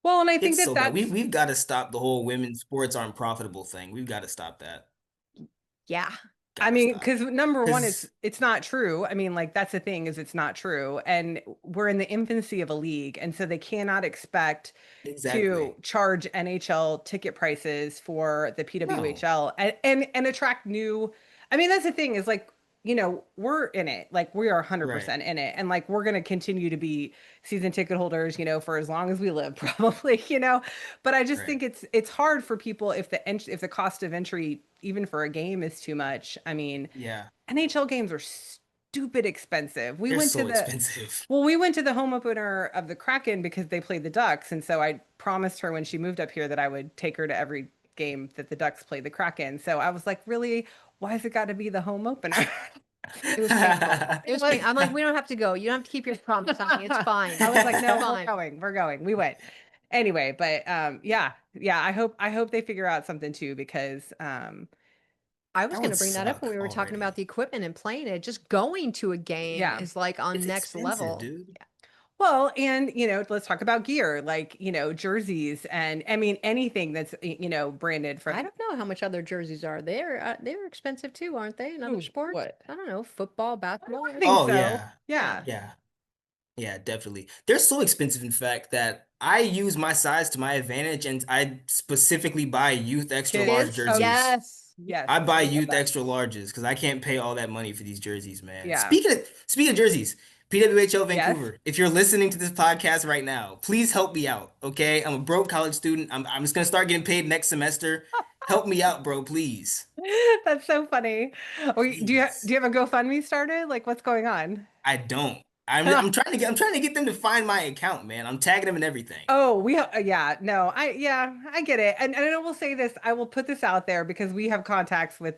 S1: well, and I think
S3: It's
S1: that
S3: so bad. We
S1: that's,
S3: we've got to stop the whole women's sports aren't profitable thing. We've got to stop that.
S2: Yeah.
S1: I
S3: Got to
S1: mean,
S3: stop.
S1: because number one,
S3: Because
S1: it's not true. I mean, like that's the thing is it's not true, and we're in the infancy of a league, and so they cannot expect to
S3: exactly.
S1: charge NHL ticket prices for the
S3: No.
S1: PWHL and attract new. I mean, that's the thing is like we're in it, like we are
S3: Right.
S1: 100% in it, and like we're gonna continue to be season ticket holders, for as long as we live, probably. But I just
S3: Right.
S1: think it's hard for people if the cost of entry even for a game is too much. I mean,
S3: Yeah.
S1: NHL games are stupid expensive.
S3: They're so expensive.
S1: We went to the home opener of the Kraken because they played the Ducks, and so I promised her when she moved up here that I would take her to every game that the Ducks played the Kraken. So I was like, really, why has it got to be the home opener?
S2: It was painful. It
S1: It
S2: was
S1: was.
S2: painful. I'm like, we don't have to go. You don't have to keep your promise on me. It's fine.
S1: I was like,
S2: It's
S1: no, we're
S2: fine.
S1: going. We're going. We went. Anyway, but yeah. Yeah, I hope they figure out something too because
S2: I was
S3: That
S2: going
S3: would
S2: to bring that up when
S3: suck
S2: we were talking about
S3: already.
S2: the equipment and playing it. Just going to a game
S1: yeah.
S2: is like on
S3: It's
S2: next
S3: expensive,
S2: level.
S3: dude.
S2: Yeah.
S1: Well, and let's talk about gear, like, jerseys and I mean anything that's branded
S2: I
S1: from
S2: don't know how much other jerseys are. They're expensive too, aren't they? In other
S1: who,
S2: sports?
S1: what?
S2: I don't know, football, basketball.
S1: I think
S3: Oh
S1: so.
S3: yeah.
S2: Yeah.
S1: Yeah.
S3: Yeah. Yeah, definitely. They're so expensive, in fact, that I use my size to my advantage and I specifically buy youth extra large
S1: Kids. Oh,
S3: jerseys.
S2: Yes.
S1: yes.
S3: I buy
S1: We love
S3: youth
S1: that.
S3: extra larges because I can't pay all that money for these jerseys, man.
S1: Yeah.
S3: Speaking of jerseys, PWHL
S1: Yes.
S3: Vancouver, if you're listening to this podcast right now, please help me out, okay? I'm a broke college student. I'm just gonna start getting paid next semester. Help me out, bro, please.
S1: That's so funny. Do
S3: Please.
S1: you have a GoFundMe started? Like what's going on?
S3: I don't. I'm trying to get them to find my account, man. I'm tagging them and everything.
S1: Oh, yeah, no, I get it. And I will say this, I will put this out there because we have contacts with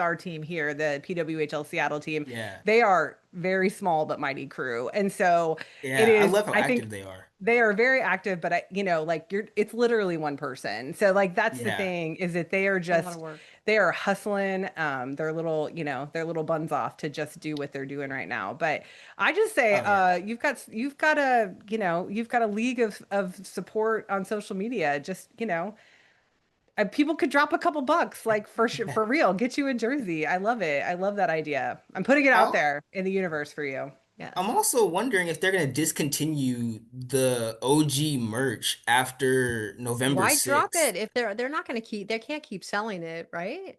S1: our team here, the PWHL Seattle team.
S3: Yeah.
S1: They are very small but mighty crew. And so it
S3: Yeah, I
S1: is,
S3: love how
S1: I
S3: active
S1: think
S3: they are.
S1: they are very active, but like it's literally one person. So like that's the
S3: Yeah.
S1: thing is that they are
S2: It's a lot of
S1: just
S2: work.
S1: they are hustling their little buns off to just do what they're doing right now. But I just say
S3: Oh yeah.
S1: you've got a league of support on social media. Just, people could drop a couple bucks like for sure, for real. Get you a jersey. I love it. I love that idea. I'm putting it out
S3: I'll,
S1: there in the universe for you.
S3: I'm
S2: Yes.
S3: also wondering if they're gonna discontinue the OG merch after November
S2: Why drop
S3: 6th.
S2: it if they're not going to keep they can't keep selling it, right?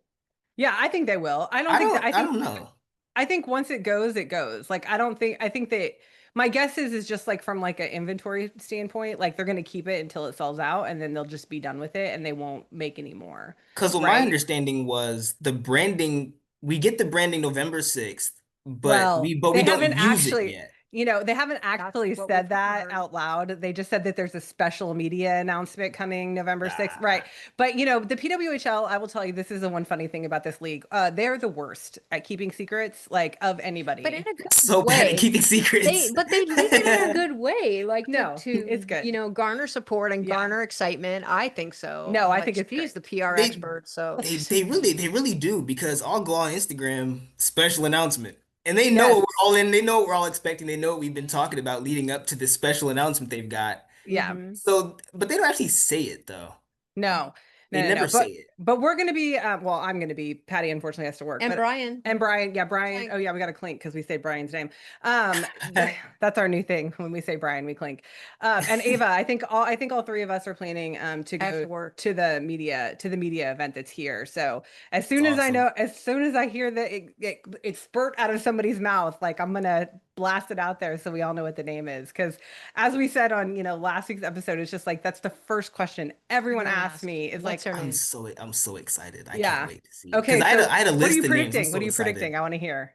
S1: Yeah, I think they will. I don't think that
S3: I don't know.
S1: I think once it goes, it goes. Like I think that my guess is just like from like an inventory standpoint, like they're gonna keep it until it sells out and then they'll just be done with it and they won't make any more.
S3: Because what my
S1: Right?
S3: understanding was the branding, we get the branding November 6th, but
S1: Well,
S3: we don't use it yet.
S1: they haven't
S2: That's
S1: actually
S2: what we've
S1: said that
S2: heard.
S1: out loud. They just said that there's a special media announcement coming November 6th. Right.
S3: Ah,
S1: But, the PWHL, I will tell you, this is the one funny thing about this league. They're the worst at keeping secrets, like of
S2: But in
S1: anybody.
S2: a good
S3: so bad at
S2: way.
S3: keeping secrets.
S2: They leak it in a good way, like
S1: No, it's
S2: to,
S1: good.
S2: garner support and
S1: Yeah.
S2: garner excitement. I think so.
S1: No, I
S2: But
S1: think it's
S2: she's
S1: great.
S2: the PR
S3: They
S2: expert, so
S3: they really do because I'll go on Instagram, special announcement. And they know what
S1: Yes.
S3: we're all in. They know what we're all expecting. They know what we've been talking about leading up to this special announcement they've got.
S1: Yeah.
S2: mhm.
S3: So, but they don't actually say it though.
S1: No.
S3: They
S1: No, no,
S3: never
S1: no.
S3: say it.
S1: But we're gonna be well, I'm gonna be. Patty unfortunately has to work.
S2: And
S1: But
S2: Brian.
S1: and Brian, yeah, Brian.
S2: Clink.
S1: Oh yeah, we got to clink because we say Brian's name. Um, that's our new thing. When we say Brian, we clink. And Ava, I think all three of us are planning to
S2: I have
S1: go
S2: to work.
S1: to the media event that's here. So as
S3: It's
S1: soon as I
S3: awesome.
S1: know, as soon as I hear that it spurt out of somebody's mouth, like I'm gonna blast it out there so we all know what the name is. Because as we said on last week's episode, it's just like that's the first question everyone asks me is
S2: What's
S1: like,
S2: her name?
S3: I'm so excited. I can't
S1: yeah.
S3: wait to see. Because
S1: Okay, so
S3: I had a
S1: what are
S3: list
S1: you
S3: of names. I'm
S1: predicting? What
S3: so
S1: are you
S3: excited.
S1: predicting? I want to hear.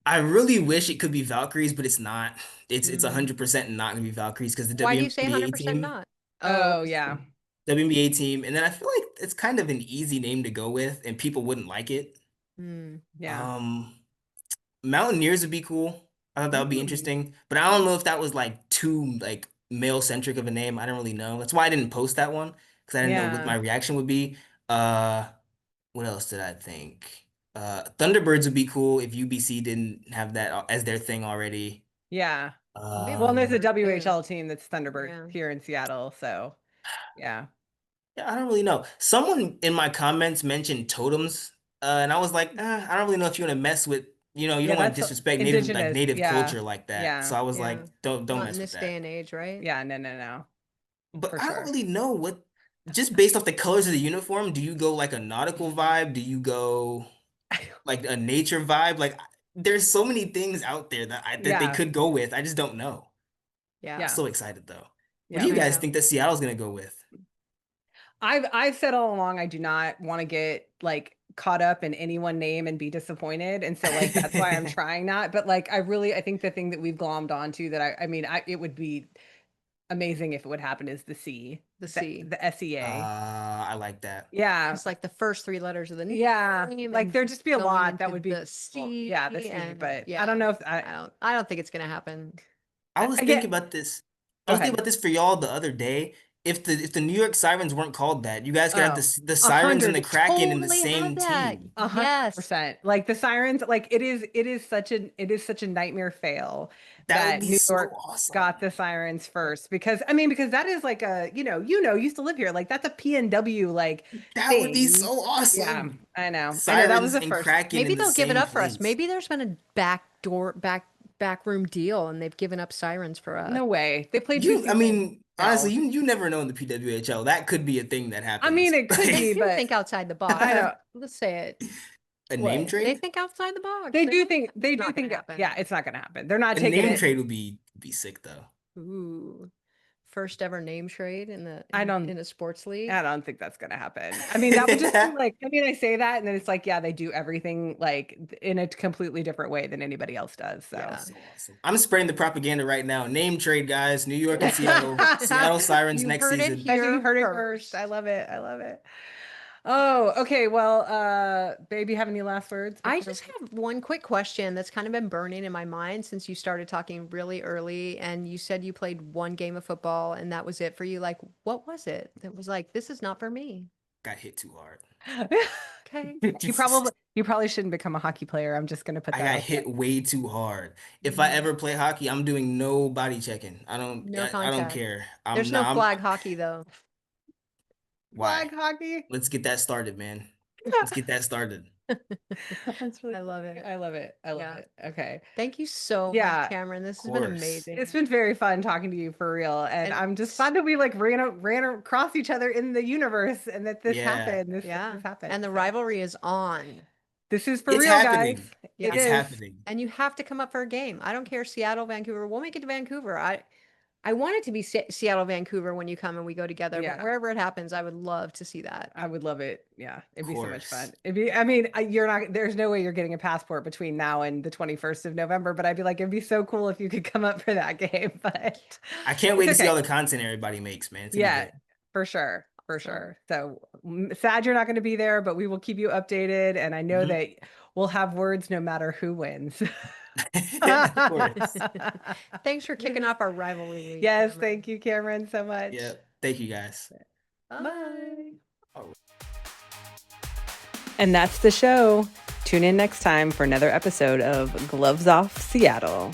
S3: I really wish it could be Valkyries, but it's not. It's
S2: Mm.
S3: 100% not gonna be Valkyries because the
S2: Why do you say
S3: WNBA
S2: 100%
S3: team,
S2: not?
S1: Oh,
S2: I
S1: yeah.
S2: see.
S3: WNBA team, and then I feel like it's kind of an easy name to go with, and people wouldn't like it.
S1: Yeah.
S3: Um, Mountaineers would be cool. I thought that would be
S1: Mm.
S3: interesting, but I don't know if that was like too like male centric of a name. I don't really know. That's why I didn't post that one because I didn't know what
S1: Yeah.
S3: my reaction would be. Uh, what else did I think? Thunderbirds would be cool if UBC didn't have that as their thing already.
S1: Yeah.
S2: Maybe
S1: Well, and there's a
S2: Thunderbird too.
S1: WHL team that's Thunderbird
S2: Yeah.
S1: here in Seattle. So, yeah.
S3: Yeah, I don't really know. Someone in my comments mentioned totems, and I was like, I don't really know if you want to mess with, you
S1: Yeah,
S3: don't want to
S1: that's
S3: disrespect
S1: indigenous.
S3: native
S1: Yeah.
S3: culture like that.
S1: Yeah.
S3: So I was
S2: Yeah.
S3: like, don't
S2: Not in
S3: mess with
S2: this day
S3: that.
S2: and age, right?
S1: Yeah. No, no, no.
S3: But
S1: For
S3: I don't
S1: sure.
S3: really know what, just based off the colors of the uniform, do you go like a nautical vibe? Do you go like a nature vibe? Like there's so many things out there that they
S1: Yeah.
S3: could go with. I just don't know. I'm
S2: Yeah.
S1: Yeah.
S3: so excited though. What do
S1: Yeah.
S3: you
S2: Me
S3: guys
S2: too.
S3: think that Seattle's gonna go with?
S1: I've said all along I do not want to get like caught up in any one name and be disappointed. And so like that's why I'm trying not. But like I think the thing that we've glommed onto that I mean it would be amazing if it would happen is the C.
S2: The C.
S1: The SEA.
S3: I like that.
S1: Yeah.
S2: It's like the first three letters of the
S1: Yeah.
S2: name
S1: Like
S2: and
S1: there'd just be a
S2: going
S1: lot that
S2: into
S1: would be
S2: the
S1: well,
S2: C
S1: yeah, the C,
S2: and
S1: but
S2: yeah.
S1: I don't know if
S2: I don't think it's gonna happen.
S3: I was
S1: yeah,
S3: thinking about this. I
S1: go
S3: was thinking
S1: ahead.
S3: about this for y'all the other day. If the New York Sirens weren't called that, you guys could have
S1: Oh,
S3: the
S1: a
S3: Sirens and the
S1: hundred,
S3: Kraken in the
S2: Totally
S3: same
S2: have that.
S3: team.
S2: Yes.
S1: 100%. Like the sirens, like it is such a nightmare fail
S3: That would
S1: that
S3: be
S1: New
S3: so
S1: York got
S3: awesome.
S1: the sirens first because I mean because that is like a used to live here like that's a PNW like
S3: That would be
S1: thing.
S3: so
S1: Yeah,
S3: awesome.
S1: I know that was
S3: Sirens
S1: the
S3: and
S1: first.
S3: Kraken
S2: Maybe
S3: in the
S2: they'll give it
S3: same
S2: up for us.
S3: place.
S2: Maybe there's been a backroom deal and they've given up sirens for us.
S1: No way. They played two
S3: I
S1: seasons.
S3: mean, honestly,
S1: No,
S3: you never know in the PWHL. That could be a thing that
S1: I mean
S3: happens.
S1: it could
S2: They
S1: be,
S2: do
S1: but
S2: think outside the box.
S1: I know
S2: Let's say it.
S3: A name
S1: what
S2: They
S3: trade?
S2: think outside the box.
S1: they do
S2: don't
S1: think. They
S2: it's
S1: do
S2: not gonna
S1: think.
S2: happen.
S1: Yeah, it's not going to happen. They're not
S3: A
S1: taking
S3: name
S1: it.
S3: trade would be sick though.
S2: Ooh. First ever name trade in the
S1: I don't.
S2: in a sports league.
S1: I don't think that's gonna happen. I mean, that would just be like, I mean, I say that and then it's like, yeah, they do everything like in a completely different way than anybody else does. So
S2: Yeah.
S3: So awesome. I'm spreading the propaganda right now. Name trade, guys. New York and Seattle. Seattle Sirens
S2: You
S3: next
S2: heard it
S3: season.
S1: Guys, you
S2: here
S1: heard it
S2: first.
S1: first. I love it. I love it. Oh, okay. Well, baby, have any last words
S2: I
S1: before-
S2: just have one quick question that's kind of been burning in my mind since you started talking really early and you said you played one game of football and that was it for you. Like, what was it that was like, this is not for me?
S3: Got hit too hard.
S2: Okay.
S1: you probably shouldn't become a hockey player. I'm just gonna put
S3: I
S1: that
S3: got
S1: out there.
S3: hit way too hard. If I ever play hockey, I'm doing no body checking.
S2: No
S3: I don't
S2: contact.
S3: care.
S2: There's no flag hockey though.
S3: Why?
S1: Flag hockey.
S3: Let's get that started, man. Let's get that started.
S1: That's really
S2: I love it.
S1: I love it. I love
S2: Yeah.
S1: it. Okay.
S2: Thank you so
S1: Yeah,
S2: much, Cameron. This has been
S3: course.
S2: amazing.
S1: It's been very fun talking to you for real. And
S2: And
S1: I'm just glad that we like ran across each other in the universe and that this
S3: Yeah.
S1: happened. This
S2: yeah.
S1: happened.
S2: And the
S1: So,
S2: rivalry is on.
S1: this is for
S3: It's
S1: real,
S3: happening.
S1: guys.
S2: Yeah.
S1: It
S3: It's
S1: is.
S3: happening.
S2: And you have to come up for a game. I don't care, Seattle, Vancouver. We'll make it to Vancouver. I want it to be Seattle, Vancouver when you come and we go together.
S1: Yeah.
S2: But wherever it happens, I would love to see that.
S1: I would love it. Yeah, it'd be so much
S3: Course.
S1: fun. It'd be, I mean, you're not, there's no way you're getting a passport between now and the 21st of November, but I'd be like, it'd be so cool if you could come up for that game. But
S3: I can't wait
S1: it's
S3: to see all
S1: okay.
S3: the content everybody makes, man. It's gonna be
S1: Yeah,
S3: great.
S1: for sure. For
S2: Awesome.
S1: sure. So sad you're not going to be there, but we will keep you updated. And I know
S3: Mhm.
S1: that we'll have words no matter who wins.
S3: Of course.
S2: Thanks for kicking off our rivalry week.
S1: Yes,
S2: Cameron.
S1: thank you, Cameron, so much.
S3: Yeah. Thank you guys.
S1: Bye.
S3: All right.
S1: And that's the show. Tune in next time for another episode of Gloves Off Seattle.